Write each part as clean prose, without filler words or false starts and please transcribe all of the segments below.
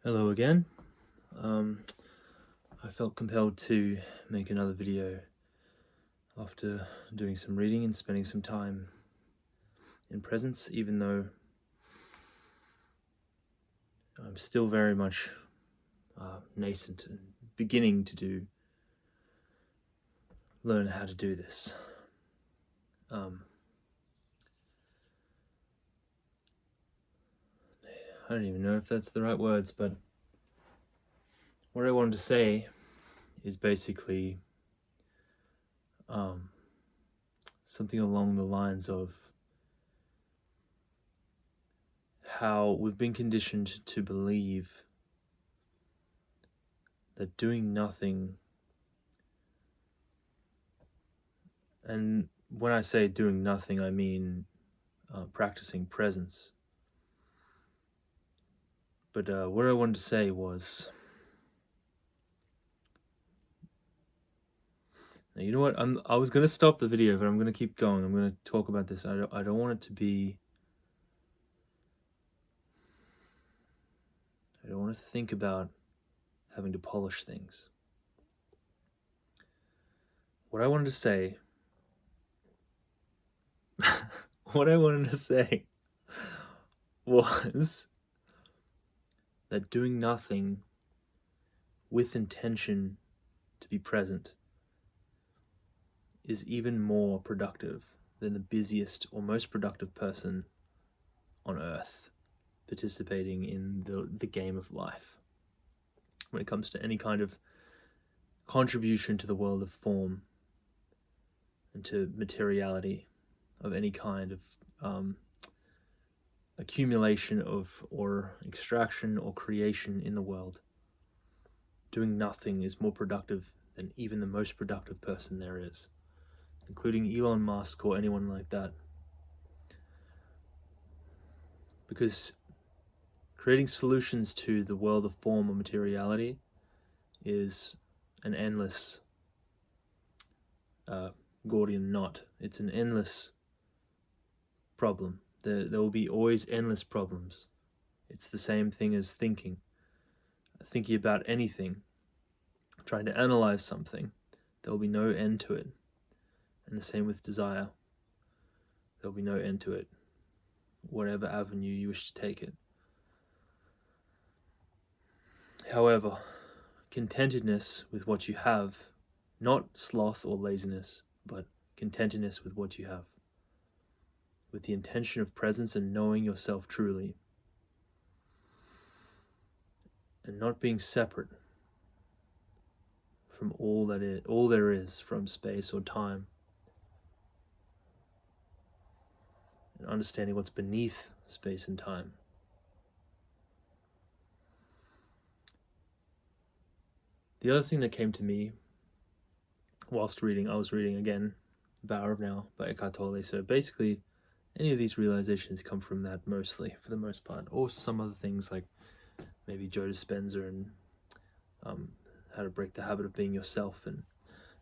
Hello again. I felt compelled to make another video after doing some reading and spending some time in presence, even though I'm still very much nascent and beginning to learn how to do this. I don't even know if that's the right words, but what I wanted to say is basically something along the lines of how we've been conditioned to believe that doing nothing, and when I say doing nothing, I mean practicing presence. But what I wanted to say was, now, you know what? I was gonna stop the video, but I'm gonna keep going. I'm gonna talk about this. I don't want it to be. I don't want to think about having to polish things. What I wanted to say. What I wanted to say was that doing nothing with intention to be present is even more productive than the busiest or most productive person on earth participating in the game of life. When it comes to any kind of contribution to the world of form and to materiality of any kind of accumulation of or extraction or creation in the world, doing nothing is more productive than even the most productive person there is, including Elon Musk or anyone like that. Because creating solutions to the world of form or materiality is an endless Gordian knot. It's an endless problem. There will be always endless problems. It's the same thing as thinking about anything, trying to analyze something. There will be no end to it. And the same with desire. There will be no end to it, whatever avenue you wish to take it. However, contentedness with what you have, not sloth or laziness, but contentedness with what you have, with the intention of presence and knowing yourself truly, and not being separate from all there is from space or time, and understanding what's beneath space and time. The other thing that came to me whilst reading, I was reading again The Power of Now by Eckhart Tolle. So basically, any of these realizations come from that mostly, for the most part, or some other things like maybe Joe Dispenza and How to Break the Habit of Being Yourself and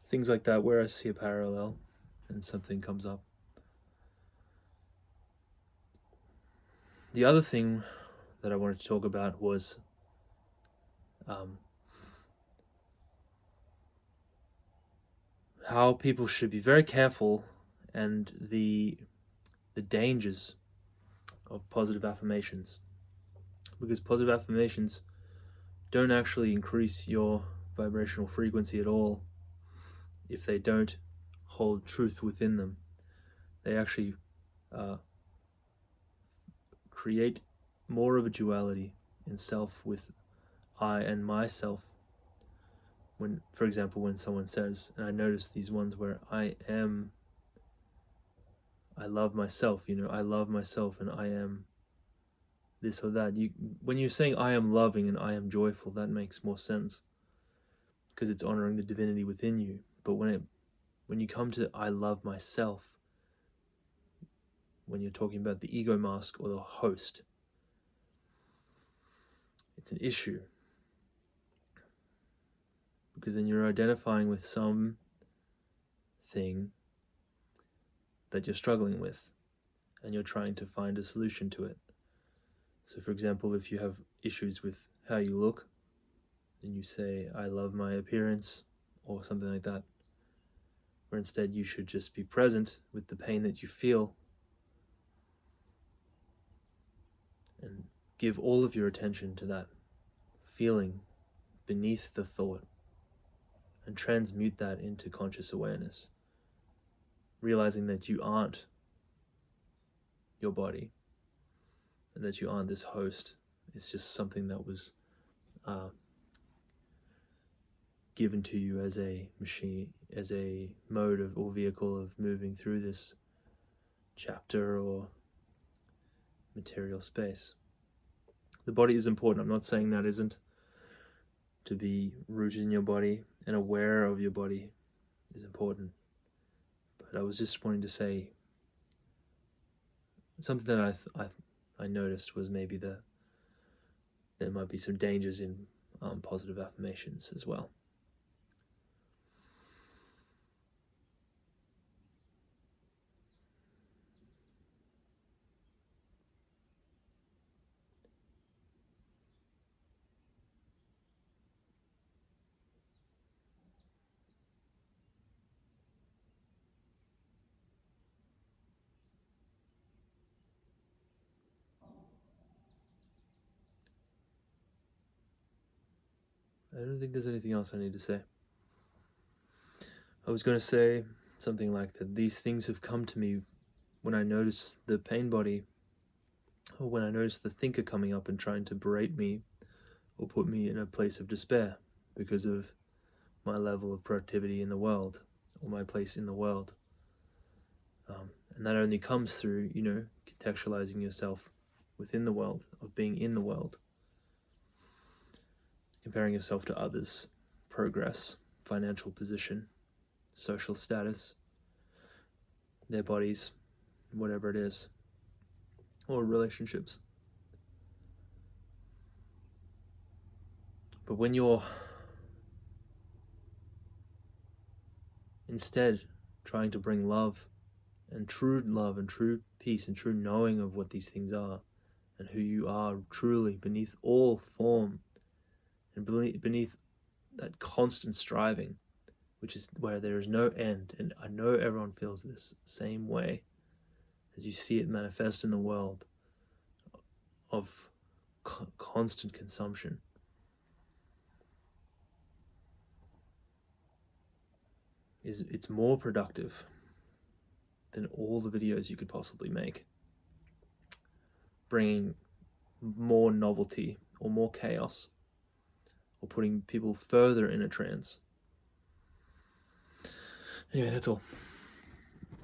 things like that, where I see a parallel and something comes up. The other thing that I wanted to talk about was how people should be very careful and the dangers of positive affirmations, because positive affirmations don't actually increase your vibrational frequency at all if they don't hold truth within them. They actually create more of a duality in self with I and myself. When, for example, when someone says, and I notice these ones where I love myself, I love myself and I am this or that. When you're saying I am loving and I am joyful, that makes more sense because it's honoring the divinity within you. But when you come to I love myself, when you're talking about the ego mask or the host, it's an issue, because then you're identifying with some thing that you're struggling with and you're trying to find a solution to it. So for example, if you have issues with how you look, then you say, I love my appearance, or something like that. Or instead you should just be present with the pain that you feel and give all of your attention to that feeling beneath the thought and transmute that into conscious awareness, realizing that you aren't your body and that you aren't this host. It's just something that was given to you as a machine, as a mode of or vehicle of moving through this chapter or material space. The body is important. I'm not saying that isn't. To be rooted in your body and aware of your body is important. But I was just wanting to say something that I noticed was maybe there might be some dangers in positive affirmations as well. I don't think there's anything else I need to say. I was going to say something like that these things have come to me when I notice the pain body, or when I notice the thinker coming up and trying to berate me or put me in a place of despair because of my level of productivity in the world or my place in the world. And that only comes through, contextualizing yourself within the world, of being in the world, comparing yourself to others, progress, financial position, social status, their bodies, whatever it is, or relationships. But when you're instead trying to bring love and true peace and true knowing of what these things are and who you are truly beneath all form and beneath that constant striving, which is where there is no end. And I know everyone feels this same way as you see it manifest in the world of constant consumption. It's more productive than all the videos you could possibly make, bringing more novelty or more chaos, or putting people further in a trance. Anyway, that's all.